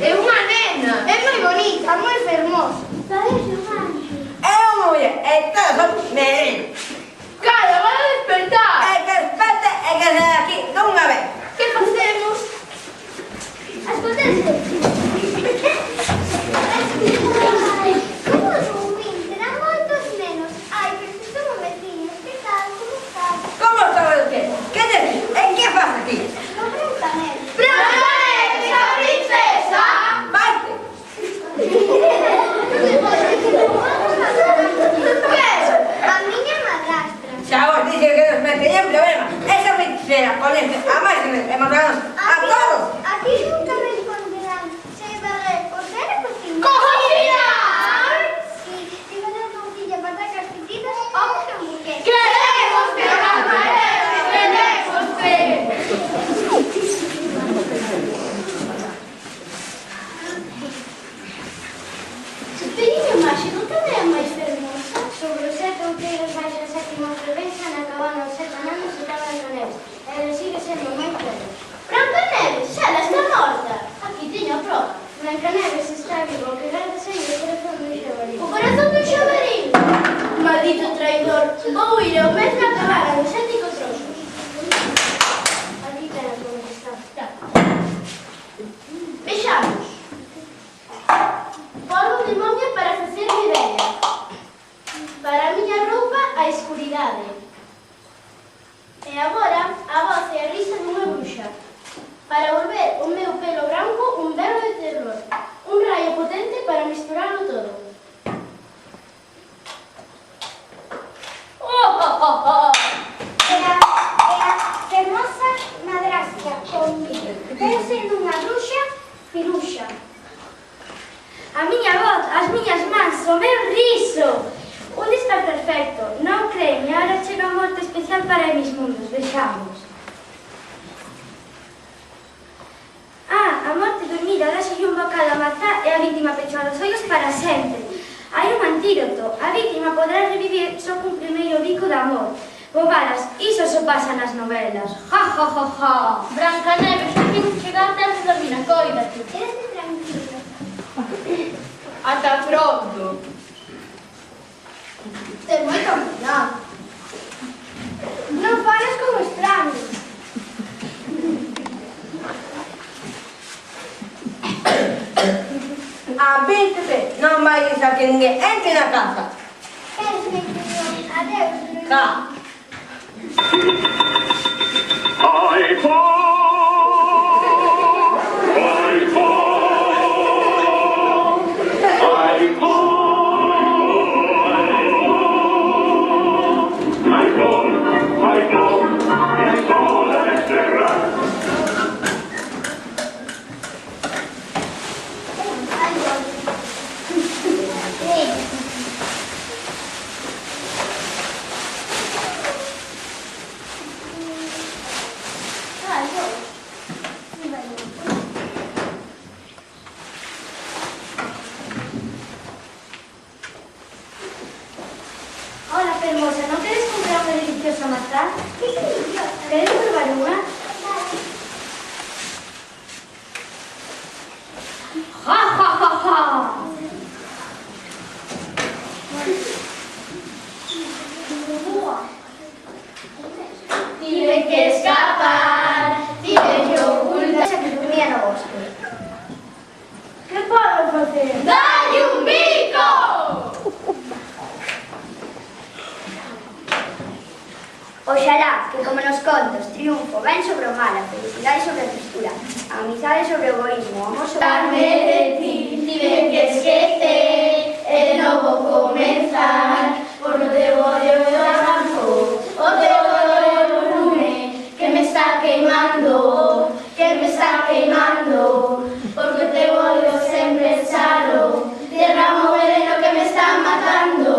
É unha nena. É moi bonita, moi fermosa. Parece un anxo. É unha muller, e todos son meninos. Cala, vai a despertar. E que desperte e que se aquí dunha vez. Que facemos? Escoltese. Ai, como dormín, terán moitos nenos. Ai, pero se somos vecinos, que tal, como estás? Como sabes o que? Que te dices? E que faz aquí? No Brancaneves. Brancaneves, a princesa. Vaite. A miña madrastra. Xa vos dixe que nos metería en problema. Esa princesa con este, a máis que me mataron a todos. Aquí nunca me esconderán. Se veré coser e cocinar. Cocinar. Sí, si facer tortilla, patacas frititas, ovos e hamburguesas. Queremos ver, Brancaneves, queremos ver. Esperiño máxico, que é a máis fermosa? Sobre os 7 outeiros baixo a sétima rebenza na cabana os 7 anos e estaba en neves. Ela sigue sendo moi feliz. Brancaneves, xa ela está morta. Aquí teño a prova. Brancaneves está vivo, que gracias a Dios o corazón do xabarín. O corazón do xabarín? Maldito traidor. Vou ir ao mes na cabana dos 7 trozos. Aquí tenas como está. Vexamos. Polvo de momia para facer vidella. Para a miña roupa, a escuridade. E agora, a voz e a risa dunha bruxa. Para volver o meu pelo branco un verbo de terror. Un raio potente para misturarlo todo. Oh, oh, oh, oh. E a fermosa madrastra conmigo. Pero sendo unha bruxa, piruxa. A miña voz, as miñas mans, o meu riso. Un está perfecto, non creen, e agora chega a morte especial para mis mundos, vexamos. A morte dormida, dáxelle un bocado a mazá e a vítima pechou os ollos para sempre. Hai un antídoto, a vítima podrá revivir só cun primeiro bico de amor. Bobadas, iso só pasa nas novelas. Ja, ja, ja, ja. Brancaneves, temos que chegar até a dormir, coídate. Quédate tranquilo. Ata pronto. Ten moito cuidado. Non fales como extraños. A víntete, non vai deixar que ninguén entre na casa. Queres que te diga adeus, Luis? Ca. Ai, po! Ai, po! Ai, po! Ai, po! Ai, po! Il sole resterà. Hola, fermosa, ¿no quieres comprar una deliciosa mazá? Sí, deliciosa. ¿Quieres probar una? Ja, ja, ja, ja. Tive que escapar, tive que ocultar. Esa que dormía no bosque. ¿Qué puedo hacer? Dalle un bico! Oxalá que, como nos contos, triunfo ben sobre o mal, a felicidade sobre a tristura, a amizade sobre o egoísmo, o amor sobre a... Darme de ti, tive que esquecer, e de novo comenzar, por o teu odio e o arranco, o teu odio e o lume, que me está queimando, porque o teu odio sempre charo, derramo veneno que me está matando,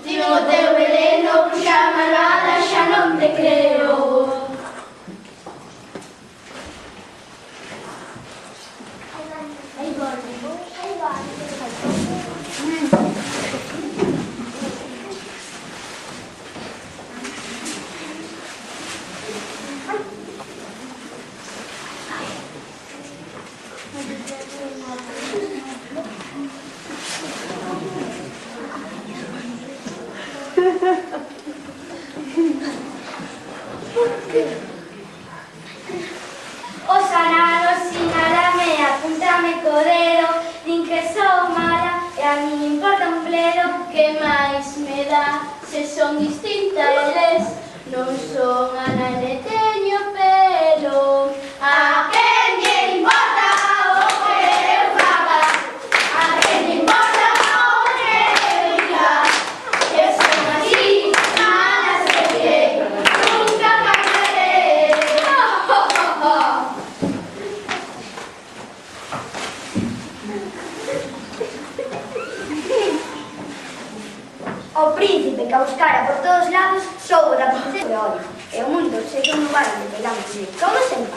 tive o teu veneno, puxa malvada, xa non te creo. Aí volve. que máis me dá se son distinta eles, non son a nai de teño pelo. A quen lle importa o que eu faga, a quen lle importa o que eu diga, eu son así, nada seré, nunca cambiaré. O príncipe que a buscara por todos lados soubo da princesa de Ori, e o mundo segue un lugar onde pegamos como sen